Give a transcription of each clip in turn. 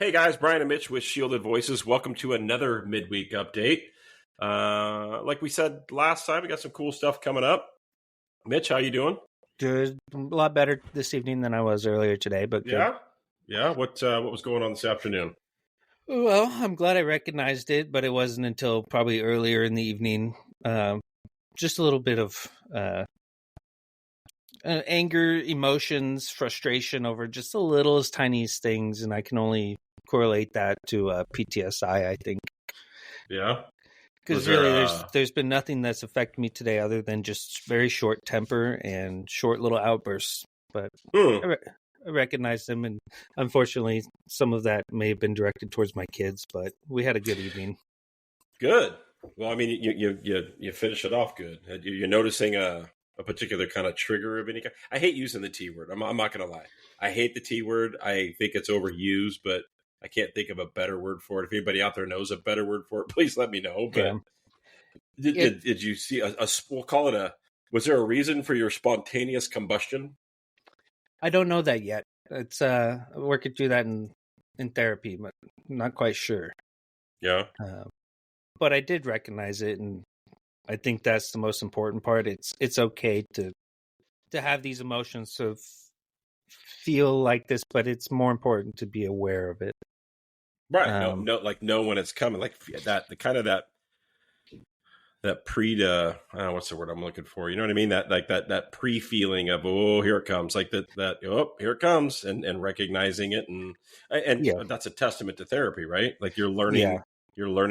Hey guys, Brian and Mitch with Shielded Voices. Welcome to another midweek update. Like we said last time, we got some cool stuff coming up. Mitch, how you doing? Good. A lot better this evening than I was earlier today, but good. Yeah. What was going on this afternoon? Well, I'm glad I recognized it, but it wasn't until probably earlier in the evening. Just a little bit of anger, emotions, frustration over just the littlest, tiniest things, and I can only correlate that to PTSI, I think. Yeah. Because really, there's been nothing that's affected me today other than just very short temper and short little outbursts. But I recognize them, and unfortunately, some of that may have been directed towards my kids. But we had a good evening. Good. Well, I mean, you finish it off good. You're noticing a particular kind of trigger of any kind. I hate using the T word. I'm not going to lie. I hate the T word. I think it's overused, but I can't think of a better word for it. If anybody out there knows a better word for it, please let me know. But did you see we'll call it was there a reason for your spontaneous combustion? I don't know that yet. It's working through that in therapy, but I'm not quite sure. Yeah. But I did recognize it, and I think that's the most important part. It's okay to have these emotions to feel like this, but it's more important to be aware of it. Right. Know when it's coming. Like that, the kind of that pre I don't know what's the word I'm looking for. You know what I mean? That pre feeling of, oh, here it comes. Like oh, here it comes, and recognizing it, and that's a testament to therapy, right? Like you're learning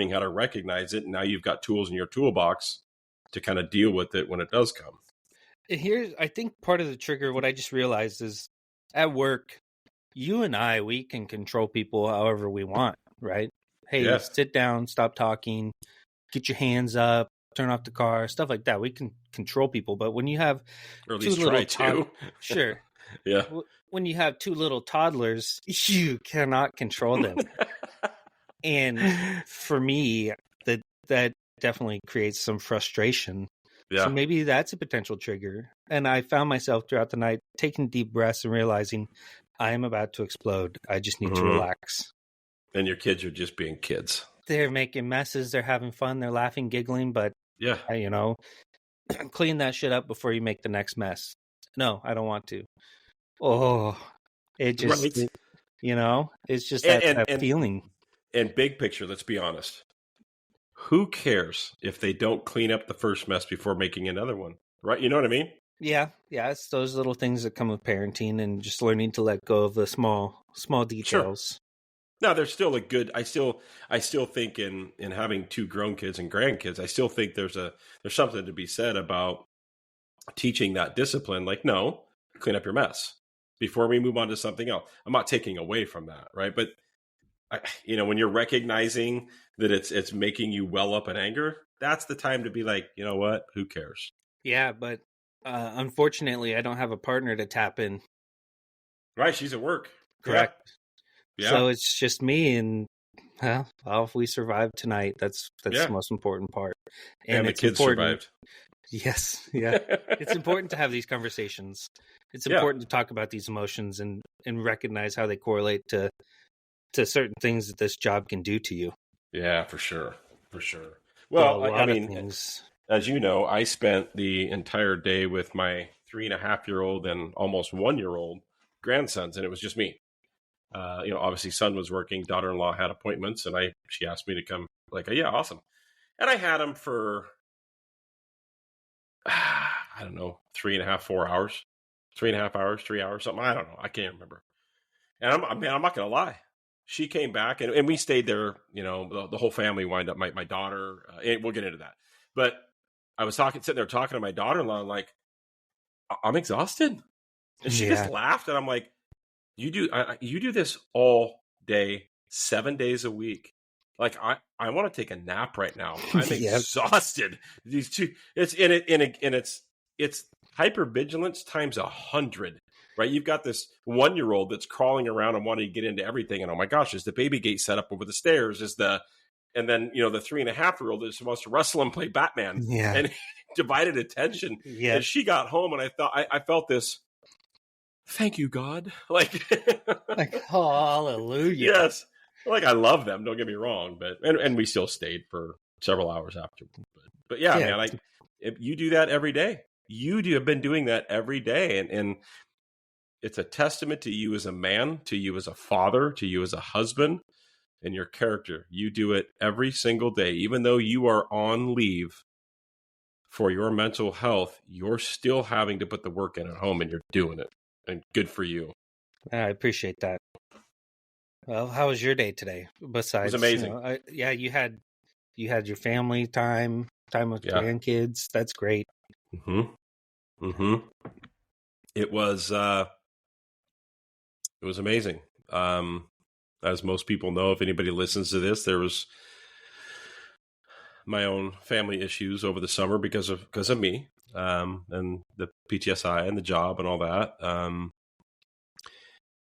how to recognize it, and now you've got tools in your toolbox to kind of deal with it when it does come. Here's, I think, part of the trigger. What I just realized is at work, you and I, we can control people however we want, right? Hey, sit down, stop talking, get your hands up, turn off the car, stuff like that. We can control people. But when you have or at least try to. Sure. Yeah. When you have two little toddlers, you cannot control them. And for me, that definitely creates some frustration. Yeah. So maybe that's a potential trigger. And I found myself throughout the night taking deep breaths and realizing I am about to explode. I just need to relax. And your kids are just being kids. They're making messes. They're having fun. They're laughing, giggling. But, clean that shit up before you make the next mess. No, I don't want to. Oh, it just, it's just that feeling. And big picture, let's be honest. Who cares if they don't clean up the first mess before making another one? Right? You know what I mean? Yeah. It's those little things that come with parenting and just learning to let go of the small details. Sure. No, there's still a good. I still think in having two grown kids and grandkids, I still think there's something to be said about teaching that discipline. Like, no, clean up your mess before we move on to something else. I'm not taking away from that, right? But when you're recognizing that it's making you well up in anger, that's the time to be like, you know what? Who cares? Yeah, but unfortunately, I don't have a partner to tap in. Right, she's at work. Correct. Yeah. So it's just me, and if we survive tonight, that's the most important part. And the kids survived. Yes, yeah. It's important to have these conversations. It's important to talk about these emotions and recognize how they correlate to certain things that this job can do to you. Yeah, for sure. Well, I mean, as you know, I spent the entire day with my 3.5-year-old and almost 1-year-old grandsons, and it was just me. Obviously son was working, daughter-in-law had appointments, and she asked me to come. Like, yeah, awesome. And I had them for, I don't know, 3.5, 4 hours, 3.5 hours, 3 hours, something. I don't know. I can't remember. And I'm not going to lie. She came back and we stayed there. The whole family wound up, my daughter, and we'll get into that. But I was sitting there talking to my daughter-in-law, and like, I'm exhausted. And she just laughed. And I'm like, you do this all day, 7 days a week. Like, I want to take a nap right now. I'm exhausted. These two, it's hypervigilance times 100. Right, you've got this 1-year-old that's crawling around and wanting to get into everything, and oh my gosh, is the baby gate set up over the stairs? And then the 3.5-year-old that wants to wrestle and play Batman, and divided attention. Yeah. And she got home, and I felt this. Thank you, God. Like hallelujah. Yes, Like, I love them, don't get me wrong, but and we still stayed for several hours after. But yeah, Yeah. man, if you do that every day. Have been doing that every day, and it's a testament to you as a man, to you as a father, to you as a husband, and your character. You do it every single day, even though you are on leave for your mental health. You're still having to put the work in at home, and you're doing it, and good for you. I appreciate that. Well, how was your day today? Besides, it was amazing. You had your family time with grandkids. That's great. It was amazing. As most people know, if anybody listens to this, there was my own family issues over the summer because of me, and the PTSI and the job and all that.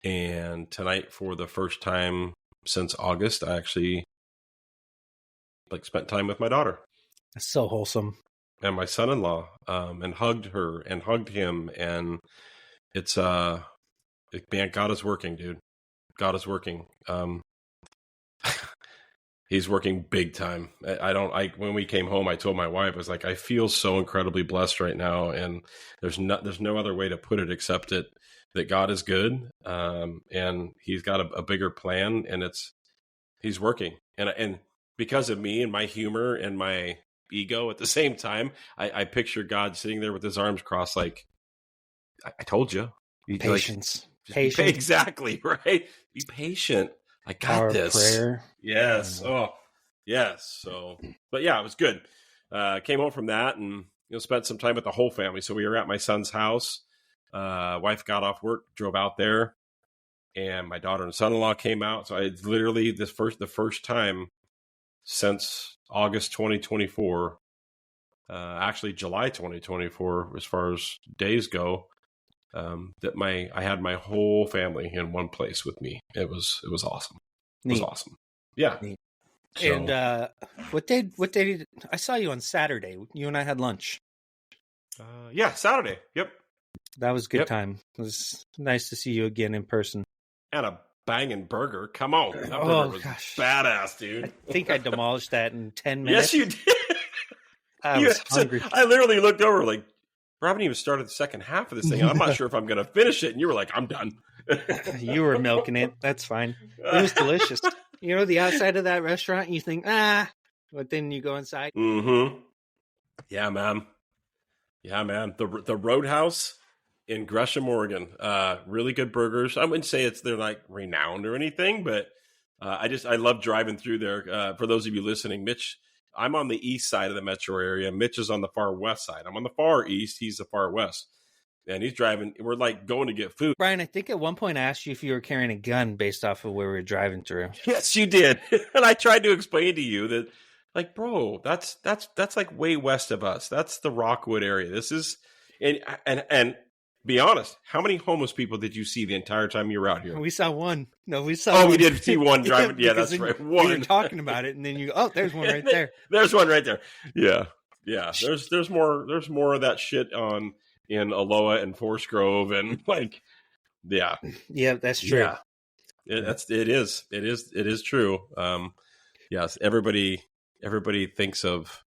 And tonight, for the first time since August, I actually spent time with my daughter. That's so wholesome. And my son-in-law, and hugged her and hugged him. And it's, man, God is working, dude. God is working. He's working big time. When we came home, I told my wife, I was like, I feel so incredibly blessed right now. And there's no other way to put it except that God is good. And he's got a bigger plan, and he's working. And because of me and my humor and my ego at the same time, I picture God sitting there with his arms crossed, like, I told you. Patience. Patience. Exactly, right? Be patient. I got Power this. Prayer. Yes. Oh, yes. So, but yeah, it was good. Came home from that and spent some time with the whole family. So we were at my son's house. Wife got off work, drove out there, and my daughter and son-in-law came out. So I literally the first time since August 2024, actually July 2024, as far as days go, that I had my whole family in one place with me. It was awesome. It was awesome. Yeah. Neat. So, and what day I saw you on Saturday? You and I had lunch. Yeah, Saturday. Yep. That was a good time. It was nice to see you again in person. And a banging burger. Come on. That burger was badass, dude. I think I demolished that in 10 minutes. Yes, you did. I was hungry. I literally looked over like, I haven't even started the second half of this thing. I'm not sure if I'm going to finish it. And you were like, I'm done. You were milking it. That's fine. It was delicious. The outside of that restaurant, you think, but then you go inside. Mm-hmm. Yeah, man. The Roadhouse in Gresham, Oregon. Really good burgers. I wouldn't say they're like renowned or anything, but I love driving through there. For those of you listening, Mitch, I'm on the east side of the metro area. Mitch is on the far west side. I'm on the far east. He's the far west. And he's driving. We're like going to get food. Brian, I think at one point I asked you if you were carrying a gun based off of where we were driving through. Yes, you did. And I tried to explain to you that, like, bro, that's like way west of us. That's the Rockwood area. This is, and be honest, how many homeless people did you see the entire time you were out here? We saw one. No, we saw one. We did see one driving. Yeah, that's right. One. We were talking about it, and then there's one right there. There's one right there. Yeah. There's more of that shit in Aloha and Forest Grove and like, yeah. Yeah, that's true. Yeah. It is true. Yes, everybody thinks of,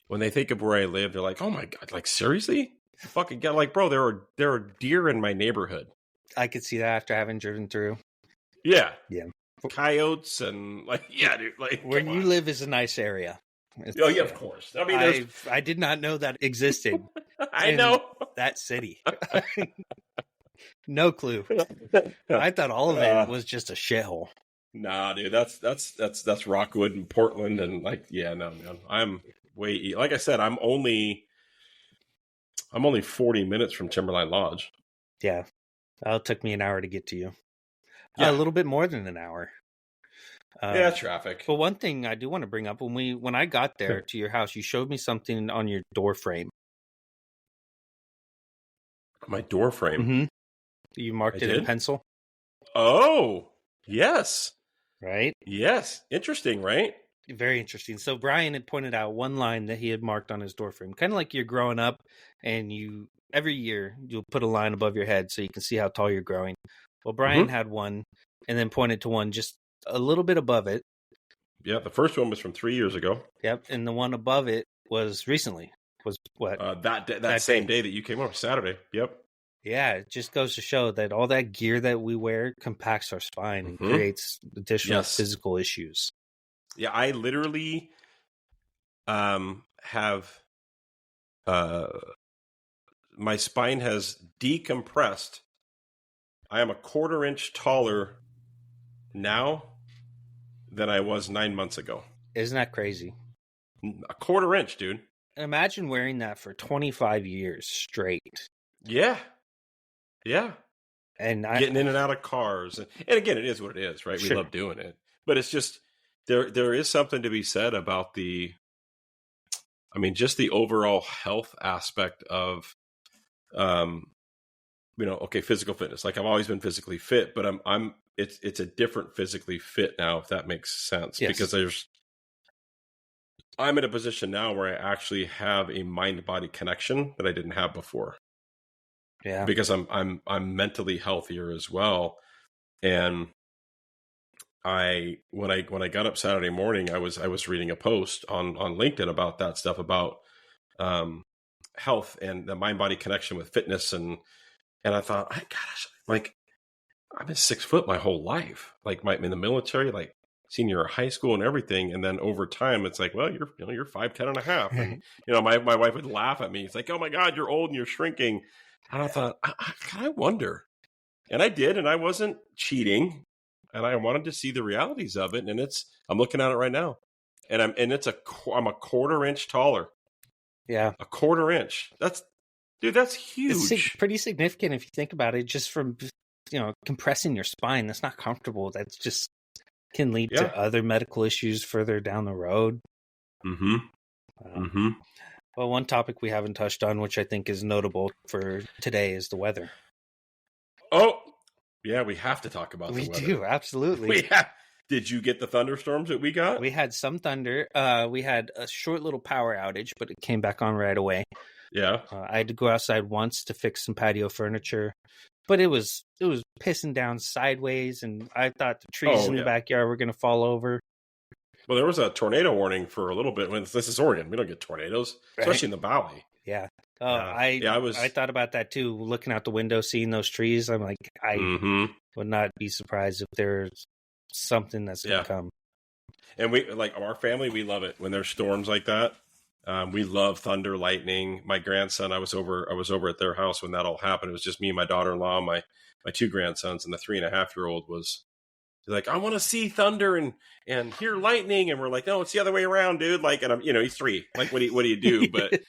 when they think of where I live, they're like, oh my God, like seriously? Fucking get, like, bro, there are deer in my neighborhood. I could see that after having driven through. Yeah. Yeah. Coyotes and like, yeah, dude, like where you live is a nice area. Oh yeah, of course. I mean, I did not know that existed. I know that city. No clue. I thought all of it was just a shithole. Nah, dude, that's Rockwood and Portland and like, yeah, no, man. I'm way, like I said, I'm only 40 minutes from Timberline Lodge. Yeah. It took me an hour to get to you. Yeah. A little bit more than an hour. Yeah, traffic. But one thing I do want to bring up, when I got there to your house, you showed me something on your door frame. My door frame? Mm-hmm. You marked it in pencil? Oh, yes. Right? Yes. Interesting, right? Very interesting. So Brian had pointed out one line that he had marked on his door frame, kind of like you're growing up and every year you'll put a line above your head so you can see how tall you're growing. Well, Brian had one and then pointed to one just a little bit above it. Yeah, the first one was from 3 years ago. Yep, and the one above it was recently. Was what? That same day that you came over, Saturday. Yep. Yeah, it just goes to show that all that gear that we wear compacts our spine and creates additional physical issues. Yeah, I literally have my spine has decompressed. I am a 1/4 inch taller now than I was 9 months ago. Isn't that crazy? A 1/4 inch, dude. Imagine wearing that for 25 years straight. Yeah. Yeah. And getting in and out of cars. And again, it is what it is, right? Sure. We love doing it. But it's just, there is something to be said about just the overall health aspect of, physical fitness. Like I've always been physically fit, but it's a different physically fit now, if that makes sense. Yes. Because I'm in a position now where I actually have a mind-body connection that I didn't have before. Yeah. Because I'm mentally healthier as well. And when I got up Saturday morning, I was reading a post on LinkedIn about that stuff, about health and the mind-body connection with fitness, and I thought, gosh, like I've been 6 foot my whole life, like in the military, like senior high school and everything, and then over time it's like, well, you're 5'10" and a half, and my wife would laugh at me. It's like, oh my God, you're old and you're shrinking. And I thought, I wonder. And I did, and I wasn't cheating. And I wanted to see the realities of it. And I'm looking at it right now. And I'm a 1/4 inch taller. Yeah. A 1/4 inch. That's huge. It's pretty significant if you think about it, just from, compressing your spine. That's not comfortable. That's just can lead to other medical issues further down the road. Well, one topic we haven't touched on, which I think is notable for today, is the weather. Oh, yeah, we have to talk about the weather. We do, absolutely. Did you get the thunderstorms that we got? We had some thunder. We had a short little power outage, but it came back on right away. Yeah. I had to go outside once to fix some patio furniture, but it was pissing down sideways, and I thought the trees in the backyard were going to fall over. Well, there was a tornado warning for a little bit. When this is Oregon, we don't get tornadoes, especially in the valley. Yeah. I thought about that too. Looking out the window, seeing those trees, I'm like, I would not be surprised if there's something that's going to come. And we, like our family, we love it when there's storms like that. We love thunder, lightning. My grandson, I was over at their house when that all happened. It was just me and my daughter-in-law, my 2 grandsons, and the 3.5-year-old was like, I want to see thunder and hear lightning. And we're like, no, it's the other way around, dude. Like, and I'm, he's 3. Like, what do you do? But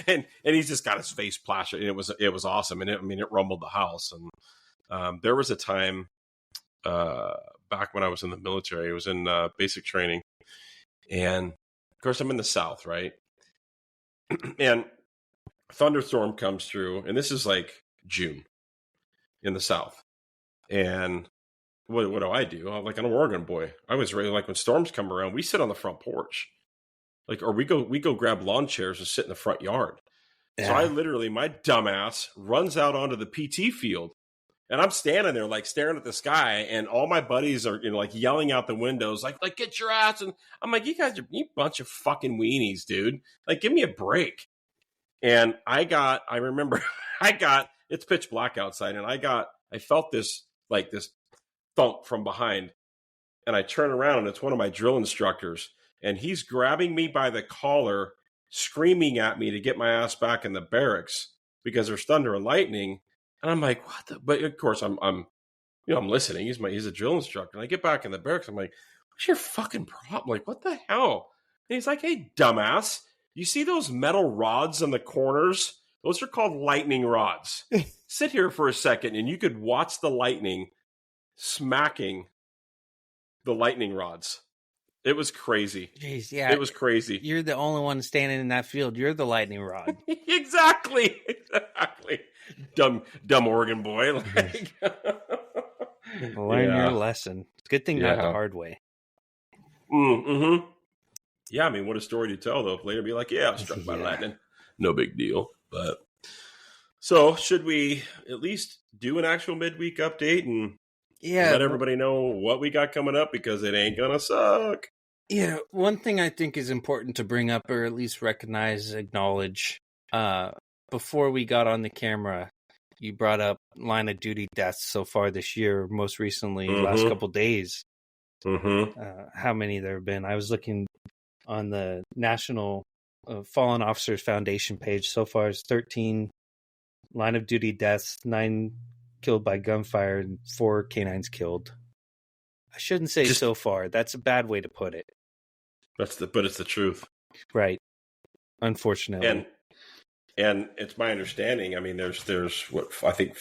and he's just got his face plastered, and it was awesome. And it rumbled the house. And there was a time back when I was in the military. I was in basic training, and of course I'm in the South, right? And a thunderstorm comes through, and this is like June in the South. And what do? I'm like, I'm an Oregon boy. I was really like, when storms come around, we sit on the front porch, like, or we go grab lawn chairs and sit in the front yard. Yeah. So I literally, my dumbass runs out onto the PT field, and I'm standing there like staring at the sky, and all my buddies are like yelling out the windows, like get your ass. And I'm like, you guys are a bunch of fucking weenies, dude. Like, give me a break. And I remember it's pitch black outside, and I felt this thump from behind, and I turn around, and it's one of my drill instructors, and he's grabbing me by the collar, screaming at me to get my ass back in the barracks because there's thunder and lightning. And I'm like, what the? But of course I'm listening. He's a drill instructor. And I get back in the barracks. I'm like, what's your fucking problem? Like, what the hell? And he's like, hey, dumbass, you see those metal rods in the corners? Those are called lightning rods. Sit here for a second, and you could watch the lightning smacking the lightning rods. It was crazy. Jeez, yeah. It was crazy. You're the only one standing in that field. You're the lightning rod. Exactly. Dumb Oregon boy. Like, learn your lesson. It's a good thing not the hard way. Mm-hmm. Yeah, I mean, what a story to tell, though. Later be like, yeah, I was struck by lightning. No big deal. But so should we at least do an actual midweek update? And let everybody know what we got coming up because it ain't gonna suck. Yeah, one thing I think is important to bring up, or at least recognize, acknowledge, before we got on the camera, you brought up line of duty deaths so far this year, most recently, last couple days. How many there have been. I was looking on the National Fallen Officers Foundation page. So far, it's 13 line of duty deaths, 9 killed by gunfire, and 4 canines killed. I shouldn't say so far. That's a bad way to put it. But it's the truth, right? Unfortunately, and it's my understanding. I mean, there's what I think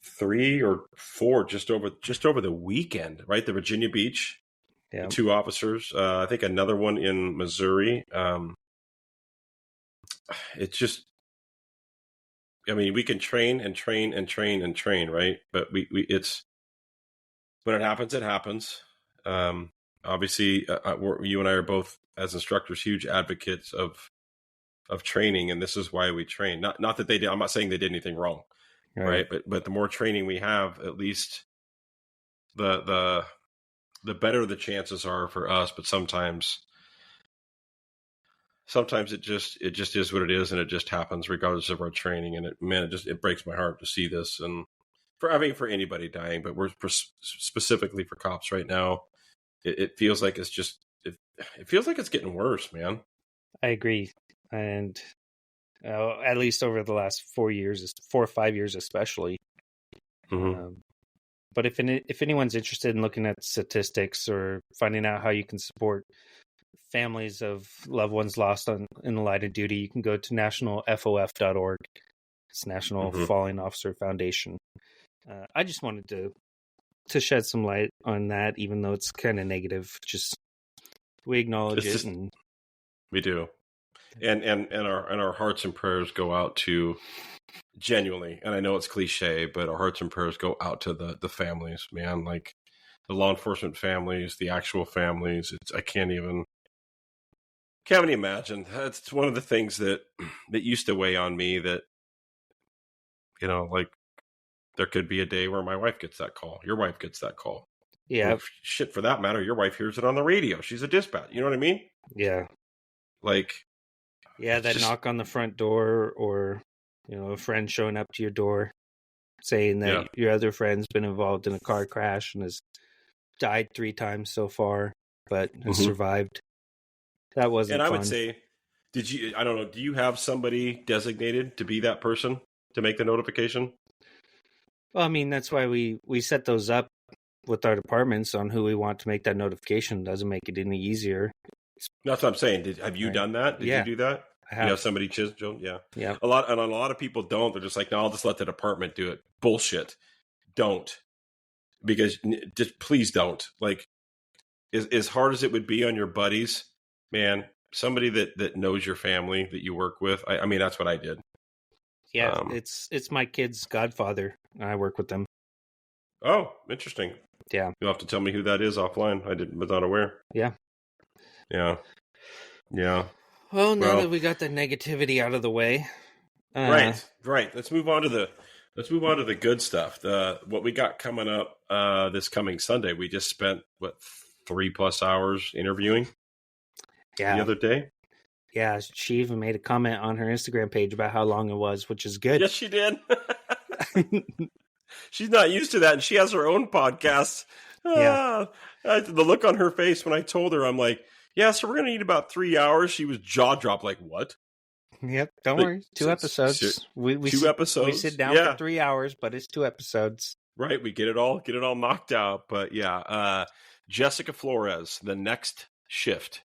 3 or 4 just over the weekend, right? The Virginia Beach, the 2 officers. I think another one in Missouri. It's just, I mean, we can train and train and train and train, right? But it's when it happens, it happens. Obviously, you and I are both, as instructors, huge advocates of training, and this is why we train. Not that they did. I'm not saying they did anything wrong, right? But the more training we have, at least the better the chances are for us. But sometimes it just is what it is, and it just happens regardless of our training. And it breaks my heart to see this, and for anybody dying, but we're specifically for cops right now. It feels like it's just it feels like it's getting worse, man. I agree, and at least over the last 4 or 5 years, especially. But if anyone's interested in looking at statistics or finding out how you can support families of loved ones lost in the line of duty, you can go to nationalfof.org. It's National Fallen Officer Foundation. I just wanted to shed some light on that, even though it's kind of negative. Just we acknowledge it, and we do, and our hearts and prayers go out to, genuinely, and I know it's cliche, but our hearts and prayers go out to the families, man. Like the law enforcement families, the actual families. I can't even imagine. That's one of the things that used to weigh on me. That, like, there could be a day where my wife gets that call. Your wife gets that call. Yeah. Or shit, for that matter, your wife hears it on the radio. She's a dispatch. You know what I mean? Yeah. Like. Yeah, that knock on the front door, or, a friend showing up to your door saying that your other friend's been involved in a car crash and has died 3 times so far, but has survived. That wasn't fun. And I would say, I don't know, do you have somebody designated to be that person to make the notification? Well, I mean, that's why we set those up with our departments on who we want to make that notification. Doesn't make it any easier. That's what I'm saying. Have you done that? Did you do that? I have. You have somebody chisel? Yeah. Yeah. A lot of people don't. They're just like, no, I'll just let the department do it. Bullshit. Don't. Because just please don't. Like, as hard as it would be on your buddies, man, somebody that knows your family, that you work with. I mean, that's what I did. Yeah, it's my kid's godfather. I work with them. Oh, interesting. Yeah. You'll have to tell me who that is offline. was not aware. Yeah. Yeah. Yeah. Well, now that we got the negativity out of the way. Right. Let's move on to the good stuff. What we got coming up this coming Sunday. We just spent 3+ hours interviewing. Yeah. The other day. Yeah, she even made a comment on her Instagram page about how long it was, which is good. Yes, she did. She's not used to that, and she has her own podcast. Yeah. The look on her face when I told her, I'm like, yeah, so we're going to need about 3 hours. She was jaw dropped, like, what? Yep, don't worry. 2 episodes. We 2 episodes. We sit down for 3 hours, but it's 2 episodes. Right, we get it all knocked out. But yeah, Jessica Flores, The Next Shift.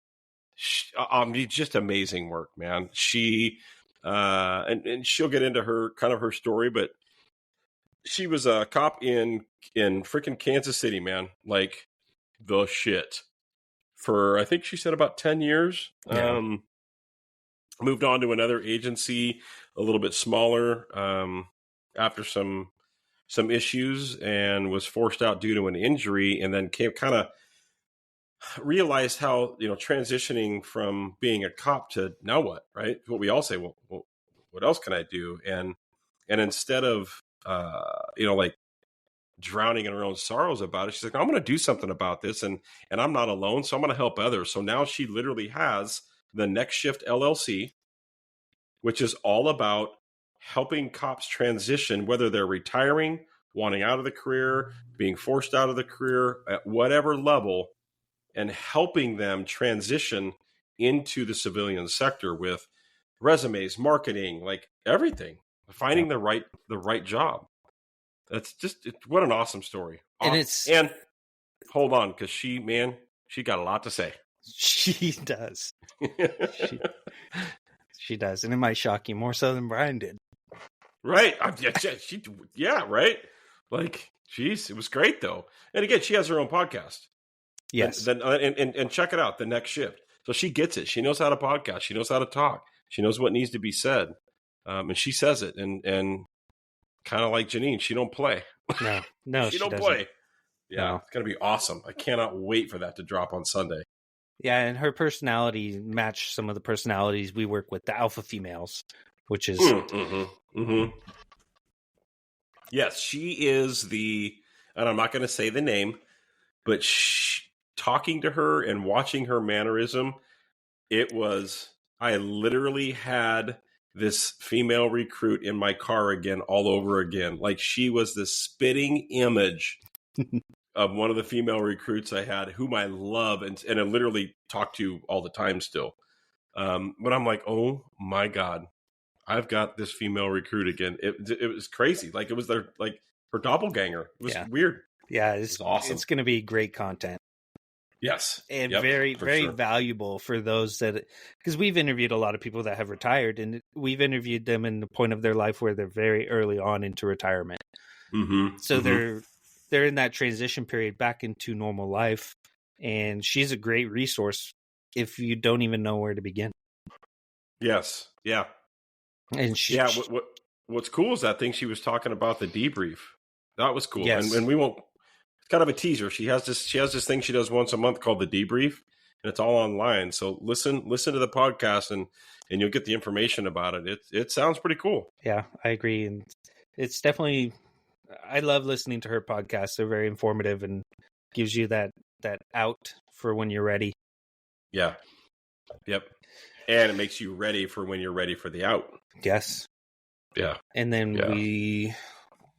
Just amazing work, man. She and she'll get into her story, but she was a cop in freaking Kansas City, man. Like the shit for, I think she said, about 10 years. Yeah. Moved on to another agency, a little bit smaller, after some issues, and was forced out due to an injury, and then kind of realized how, transitioning from being a cop to now what, right? What we all say, well, what else can I do? And instead of, like drowning in her own sorrows about it. She's like, I'm going to do something about this, and I'm not alone, so I'm going to help others. So now she literally has the Next Shift LLC, which is all about helping cops transition, whether they're retiring, wanting out of the career, being forced out of the career at whatever level, and helping them transition into the civilian sector with resumes, marketing, like everything, finding the right job. That's just what an awesome story. And hold on, because she got a lot to say. She does. She does, and it might shock you more so than Brian did. Right? Right. Like, geez, it was great though. And again, she has her own podcast. Yes. And check it out, The Next Shift. So she gets it. She knows how to podcast. She knows how to talk. She knows what needs to be said. And she says it. And kind of like Janine, she don't play. No, she don't play. Yeah, It's going to be awesome. I cannot wait for that to drop on Sunday. Yeah, and her personality matched some of the personalities we work with, the alpha females, which is... Yes, she is and I'm not going to say the name, but talking to her and watching her mannerism, I literally had this female recruit in my car again, all over again. Like, she was the spitting image of one of the female recruits I had, whom I love and I literally talk to all the time still. But I'm like, oh my God, I've got this female recruit again. It was crazy. Like, it was her doppelganger. It was weird. Yeah, it's awesome. It's going to be great content. Yes. And very valuable for those because we've interviewed a lot of people that have retired, and we've interviewed them in the point of their life where they're very early on into retirement. So they're in that transition period back into normal life. And she's a great resource if you don't even know where to begin. Yes. Yeah. And what's cool is that thing she was talking about, the debrief. That was cool. Yes. And we won't, it's kind of a teaser. She has this thing she does once a month called the debrief, and it's all online. So listen to the podcast and you'll get the information about it. It sounds pretty cool. Yeah, I agree. And it's definitely, I love listening to her podcast. They're very informative and gives you that out for when you're ready. Yeah. Yep. And it makes you ready for when you're ready for the out. Yes. Yeah. And then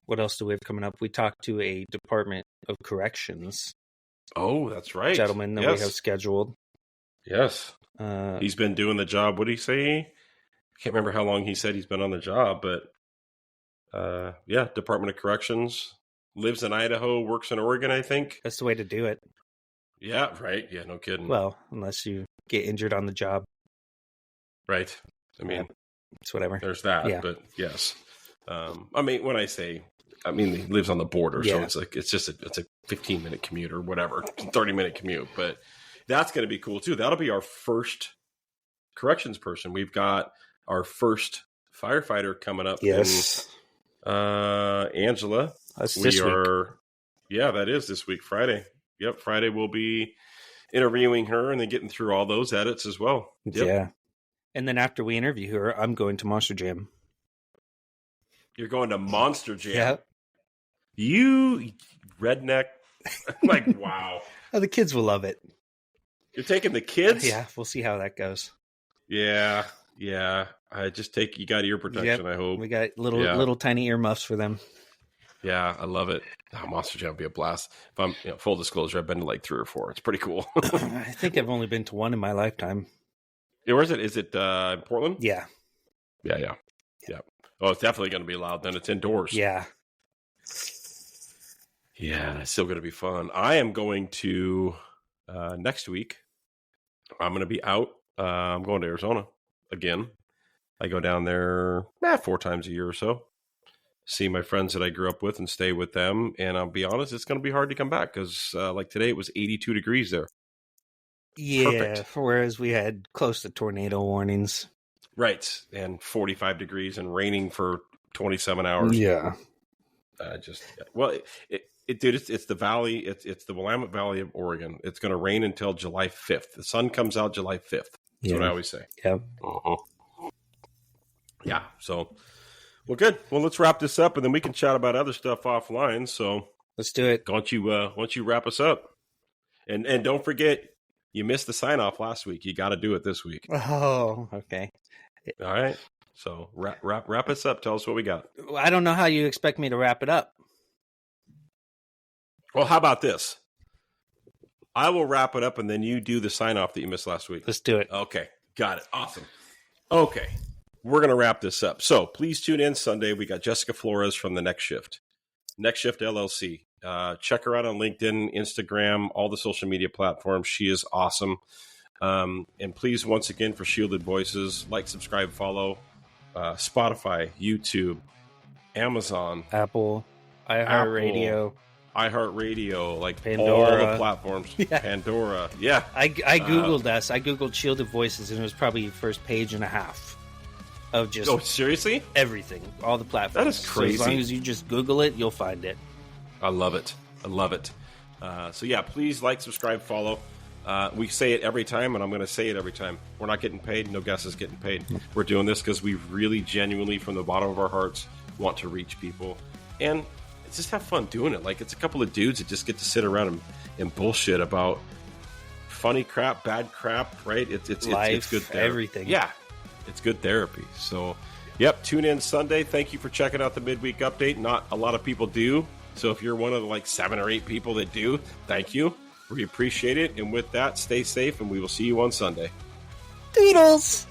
what else do we have coming up? We talked to a Department of Corrections. Oh, that's right. Gentleman that we have scheduled. Yes. He's been doing the job. What did he say? I can't remember how long he said he's been on the job, but Department of Corrections, lives in Idaho, works in Oregon, I think. That's the way to do it. Yeah, right. Yeah, no kidding. Well, unless you get injured on the job. Right. I mean, it's whatever. There's that, but yes. I mean, when I say, he lives on the border, so it's like it's a 15-minute commute or whatever, 30-minute commute. But that's going to be cool too. That'll be our first corrections person. We've got our first firefighter coming up. Yes. Angela. That's this week. Yeah, that is this week, Friday. Yep, Friday we'll be interviewing her and then getting through all those edits as well. Yep. Yeah. And then after we interview her, I'm going to Monster Jam. You're going to Monster Jam? Yeah. You redneck. Like, wow. Oh, the kids will love it. You're taking the kids? Yeah, we'll see how that goes. Yeah. I just you got ear protection, I hope. We got little tiny earmuffs for them. Yeah, I love it. Monster Jam would be a blast. If I'm full disclosure, I've been to like 3 or 4. It's pretty cool. I think I've only been to one in my lifetime. Yeah, where is it? Is it in Portland? Yeah. Yeah. Oh, it's definitely going to be loud. Then it's indoors. Yeah. Yeah, it's still going to be fun. I am going to next week. I'm going to be out. I'm going to Arizona again. I go down there 4 times a year or so. See my friends that I grew up with and stay with them. And I'll be honest, it's going to be hard to come back because like today it was 82 degrees there. Yeah, perfect. Whereas we had close to tornado warnings. Right, and 45 degrees and raining for 27 hours. Yeah. It's the valley. It's the Willamette Valley of Oregon. It's going to rain until July 5th. The sun comes out July 5th. That's what I always say. Yeah. Yeah, so... Well, good. Well, let's wrap this up, and then we can chat about other stuff offline. So Let's do it. Why don't you wrap us up? And don't forget, you missed the sign off last week. You got to do it this week. Oh, okay. All right. So wrap us up. Tell us what we got. I don't know how you expect me to wrap it up. Well, how about this? I will wrap it up, and then you do the sign off that you missed last week. Let's do it. Okay. Got it. Awesome. Okay. We're going to wrap this up. So please tune in Sunday. We got Jessica Flores from the Next Shift LLC. Check her out on LinkedIn, Instagram, all the social media platforms. She is awesome. And please, once again, for Shielded Voices, like, subscribe, follow Spotify, YouTube, Amazon, Apple, iHeartRadio, like Pandora. all the platforms. Yeah. Pandora. Yeah. I Googled us. I Googled Shielded Voices, and it was probably the first page and a half of just seriously? Everything, all the platforms. That is crazy. So as long as you just Google it, you'll find it. I love it. So yeah, please like, subscribe, follow. We say it every time, and I'm going to say it every time. We're not getting paid. No guest is getting paid. We're doing this because we really genuinely, from the bottom of our hearts, want to reach people. And just have fun doing it. Like, it's a couple of dudes that just get to sit around and bullshit about funny crap, bad crap, right? It's life, it's good therapy. Everything. Yeah, it's good therapy. So, yep, tune in Sunday. Thank you for checking out the Midweek Update. Not a lot of people do. So if you're one of the 7 or 8 people that do, thank you. We appreciate it. And with that, stay safe, and we will see you on Sunday. Doodles!